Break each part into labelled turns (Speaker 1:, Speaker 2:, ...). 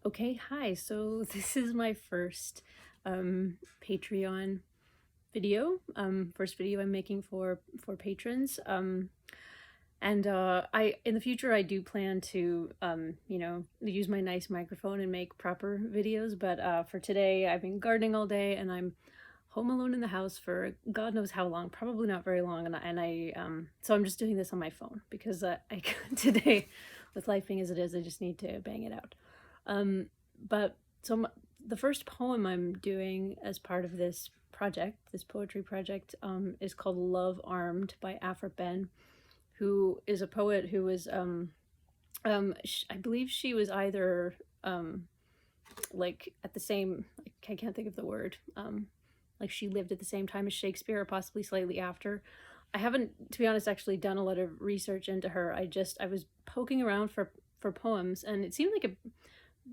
Speaker 1: Okay, hi. So this is my first Patreon video. First video I'm making for patrons. And I in the future I do plan to use my nice microphone and make proper videos, but for today I've been gardening all day and I'm home alone in the house for God knows how long, probably not very long, so I'm just doing this on my phone because I today, with life being as it is, I just need to bang it out. Um, but so the first poem I'm doing as part of this project, this poetry project, is called Love Armed by Aphra Behn, who is a poet who was, I believe she was either, like at the same, like, I can't think of the word, like she lived at the same time as Shakespeare or possibly slightly after. I haven't, to be honest, actually done a lot of research into her. I was poking around for poems, and it seemed like a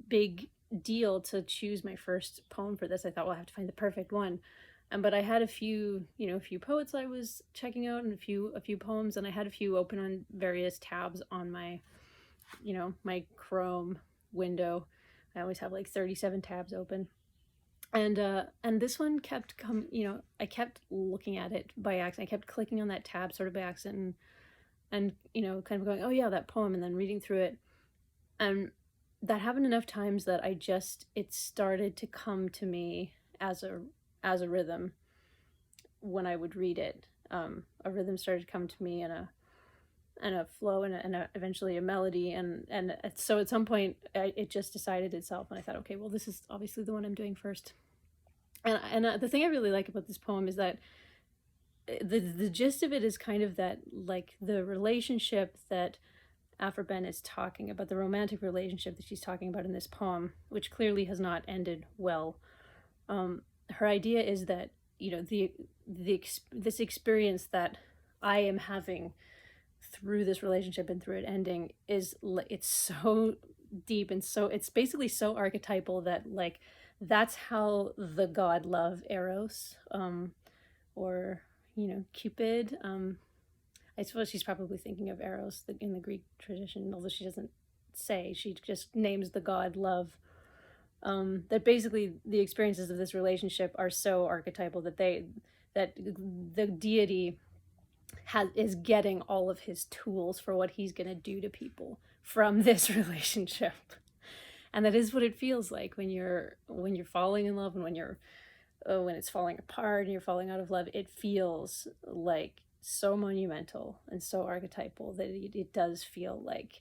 Speaker 1: big deal to choose my first poem for this. I thought, well, I have to find the perfect one. But I had a few poets I was checking out, and a few poems, and I had a few open on various tabs on my, my Chrome window. I always have like 37 tabs open. And this one kept I kept looking at it by accident. I kept clicking on that tab sort of by accident, and kind of going, oh yeah, that poem, and then reading through it. And that happened enough times that it started to come to me as a rhythm when I would read it. A rhythm started to come to me in a flow and eventually a melody, and so at some point it just decided itself, and I thought, okay, well, this is obviously the one I'm doing first. And the thing I really like about this poem is that the gist of it is kind of that, like, the relationship that Aphra Behn is talking about, the romantic relationship that she's talking about in this poem, which clearly has not ended well. Her idea is that, this experience that I am having through this relationship and through it ending it's so deep, and so it's basically so archetypal that, like, that's how the god love Eros, or Cupid. I suppose she's probably thinking of Eros in the Greek tradition, although she doesn't say. She just names the god love. That basically the experiences of this relationship are so archetypal that the deity is getting all of his tools for what he's going to do to people from this relationship. And that is what it feels like when you're falling in love, and when it's falling apart and you're falling out of love. It feels like so monumental and so archetypal that it does feel like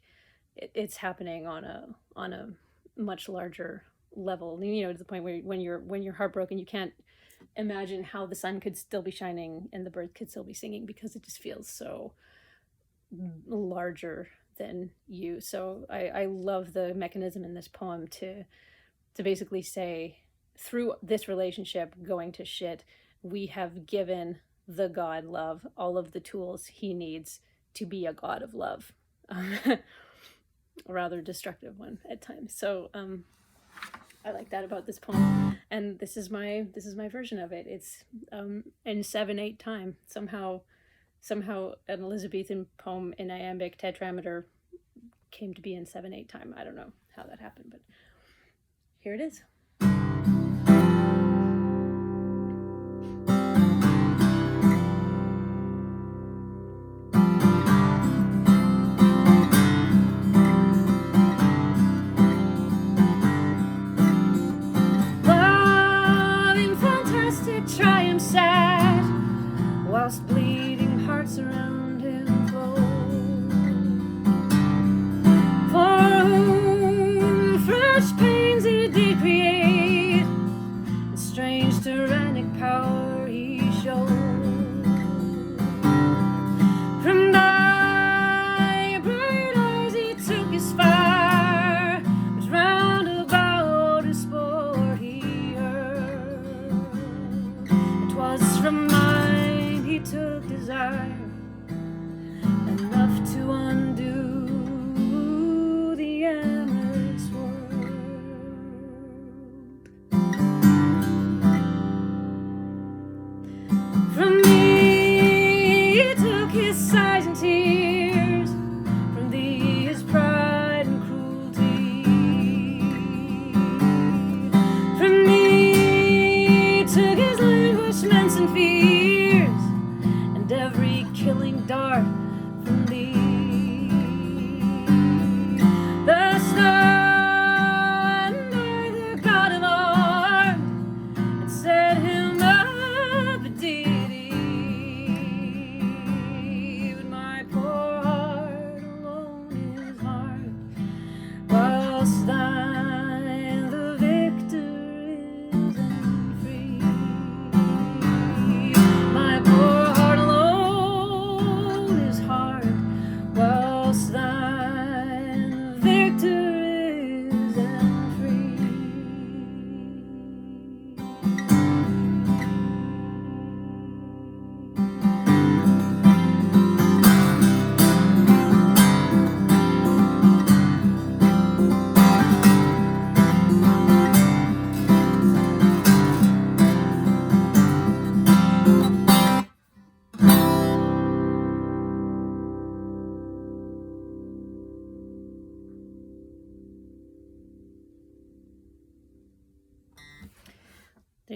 Speaker 1: it's happening on a much larger level, to the point where when you're heartbroken, you can't imagine how the sun could still be shining and the birds could still be singing, because it just feels so larger than you. So I love the mechanism in this poem to basically say, through this relationship going to shit, we have given the god love all of the tools he needs to be a god of love. A rather destructive one at times. So I like that about this poem, and this is my version of it. It's in 7/8 time. Somehow an Elizabethan poem in iambic tetrameter came to be in 7/8 time. I don't know how that happened, but here it is. Triumph sad, whilst bleeding hearts around him flow. For whom fresh pains he did create,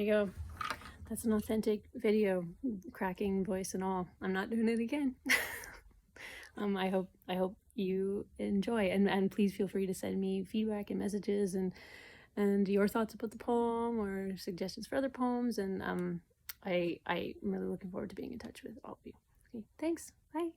Speaker 1: There you go. That's an authentic video, cracking voice and all. I'm not doing it again. I hope you enjoy, and please feel free to send me feedback and messages and your thoughts about the poem or suggestions for other poems. And I'm really looking forward to being in touch with all of you. Okay, thanks. Bye.